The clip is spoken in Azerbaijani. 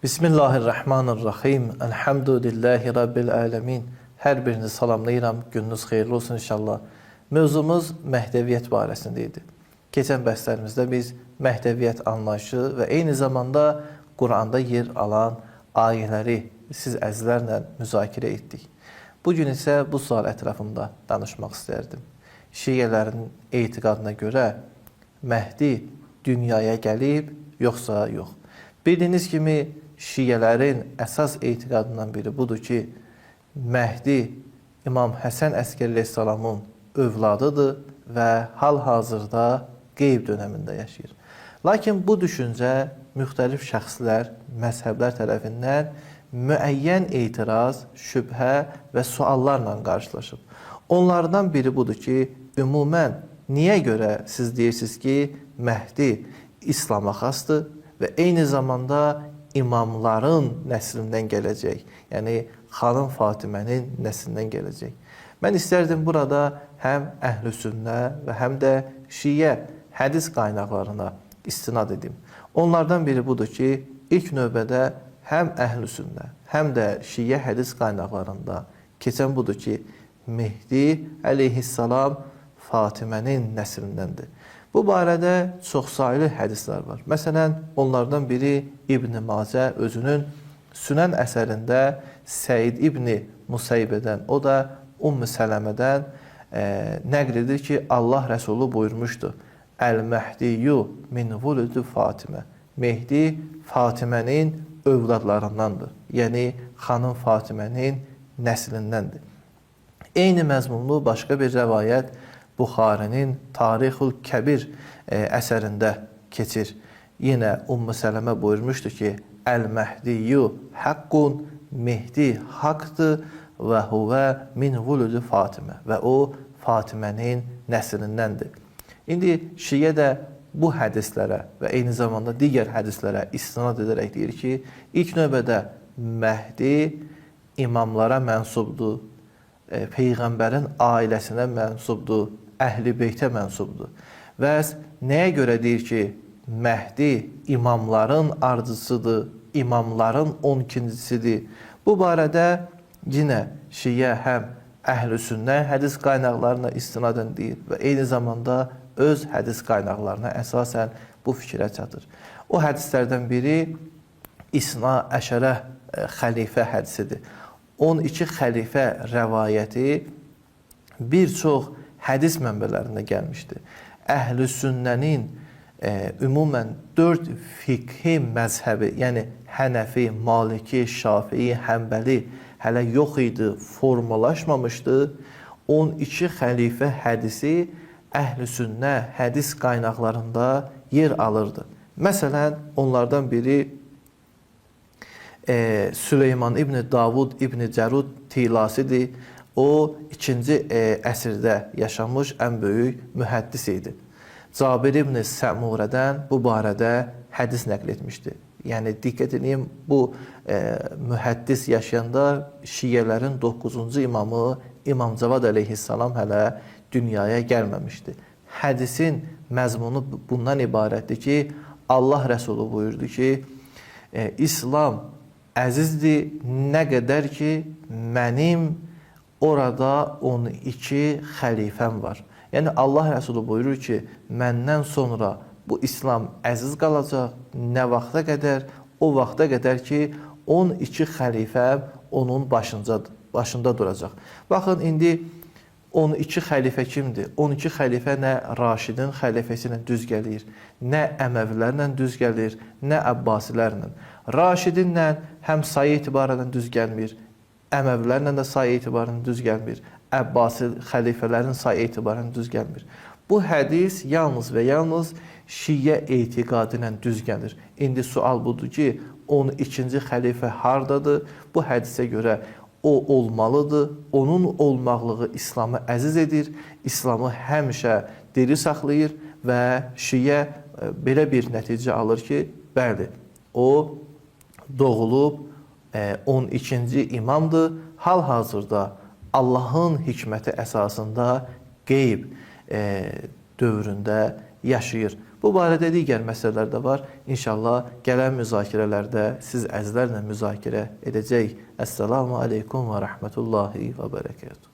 Bismillahirrahmanirrahim. Elhamdülillahi Rabbil alemin. Hər birinizi salamlayıram. Gününüz xeyirli olsun inşallah. Mövzumuz Məhdəviyyət barəsində idi. Keçən bəhslərimizdə biz Məhdəviyyət anlayışı və eyni zamanda Quranda yer alan ayələri siz əzizlərlə müzakirə etdik. Bugün isə bu sual ətrafında danışmaq istərdim. Şiələrin etiqadına görə Məhdi dünyaya gəlib, yoxsa yox? Bildiyiniz kimi, Şiələrin əsas etiqadından biri budur ki, Məhdi İmam Həsən Əskəri əleyhissalamın övladıdır və hal-hazırda qeyb dönəmində yaşayır. Lakin bu düşüncə müxtəlif şəxslər, məzhəblər tərəfindən müəyyən etiraz, şübhə və suallarla qarşılaşıb. Onlardan biri budur ki, ümumən niyə görə siz deyirsiniz ki, Məhdi İslama xasdır və eyni zamanda imamların nəslindən gələcək, yəni xanım Fatimənin nəslindən gələcək. Mən istərdim burada həm Əhl-i Sünnə və həm də Şiə hədis qaynaqlarına istinad edim. Onlardan biri budur ki, ilk növbədə həm Əhl-i Sünnə, həm də Şiə hədis qaynaqlarında keçən budur ki, Mehdi əleyhissalam Fatimənin nəslindəndir. Bu barədə çoxsaylı hədislər var. Məsələn, onlardan biri İbn-i Macə özünün Sünən əsərində Səid İbn-i Musaybədən, o da Ümmü Sələmədən nəql edir ki, Allah Rəsulu buyurmuşdu, Əl-Məhdiyyu min vuludu Fatimə. Mehdi Fatimənin övladlarındandır. Yəni, xanım Fatimənin nəslindəndir. Eyni məzmunlu başqa bir rəvayət Buxarinin Tarixul Kəbir əsərində keçir. Yenə Ümmü Sələmə buyurmuşdu ki, Əl-Məhdiyyu haqqun, Mehdi haqdır və huvə min vuludu Fatimə və o Fatimənin nəslindəndir. İndi Şiə də bu hədislərə və eyni zamanda digər hədislərə istinad edərək deyir ki, ilk növbədə Məhdi imamlara mənsubdur, Peyğəmbərin ailəsinə mənsubdur, Əhl-i Beytə mənsubdur. Və nəyə görə deyir ki, Məhdi imamların ardıcısıdır, imamların 12-cisidir. Bu barədə yenə Şiə həm Əhl-i Sünnə hədis qaynaqlarına istinadən deyir və eyni zamanda öz hədis qaynaqlarına əsasən bu fikrə çatır. O hədislərdən biri İsna Əşərə xəlifə hədisidir. 12 xəlifə rəvayəti bir çox hədis mənbələrində gəlmişdir. Əhl-i Sünnənin ümumən 4 fiqhi məzhəbi, yəni Hənəfi, Maliki, Şafii, Həmbəli hələ yox idi, formalaşmamışdı. 12 xəlifə hədisi Əhl-i Sünnə hədis qaynaqlarında yer alırdı. Məsələn, onlardan biri Süleyman İbn Davud İbn Cərud Tilasidir. O, 2-ci əsrdə yaşamış ən böyük mühəddis idi. Cabir İbn Səmurədən bu barədə hədis nəql etmişdi. Yəni, diqqət edin, bu mühəddis yaşayanda Şiələrin 9-cu imamı İmam Cavad əleyhissalam hələ dünyaya gəlməmişdi. Hədisin məzmunu bundan ibarətdir ki, Allah Rəsulu buyurdu ki, İslam əzizdir, nə qədər ki, mənim orada 12 xəlifəm var. Yəni, Allah Rəsulu buyurur ki, məndən sonra bu İslam əziz qalacaq, nə vaxta qədər? O vaxta qədər ki, 12 xəlifəm onun başında duracaq. Baxın, indi 12 xəlifə kimdir? 12 xəlifə nə Raşidin xəlifəsi ilə düz gəlir, nə Əməvilərlə düz gəlir, nə Əbbasilərlə. Raşidinlə həm sayı etibarən düz gəlmir, Əməvilərlə də sayı etibarən düz gəlmir, Əbbasi xəlifələrin sayı etibarən düz gəlmir. Bu hədis yalnız və yalnız Şiə etiqadı ilə düz gəlir. İndi sual budur ki, 12-ci xəlifə hardadır? Bu hədisə görə o olmalıdır. Onun olmaqlığı İslamı əziz edir, İslamı həmişə diri saxlayır və Şiə belə bir nəticə alır ki, bəli, o doğulub 12-ci imamdır, hal-hazırda Allahın hikməti əsasında qeyb dövründə yaşayır. Bu barədə digər məsələlər də var. İnşallah gələn müzakirələrdə siz əzizlərlə müzakirə edəcəyik. Əssalamu aleykum və rəhmətullahi və bərəkətuhu.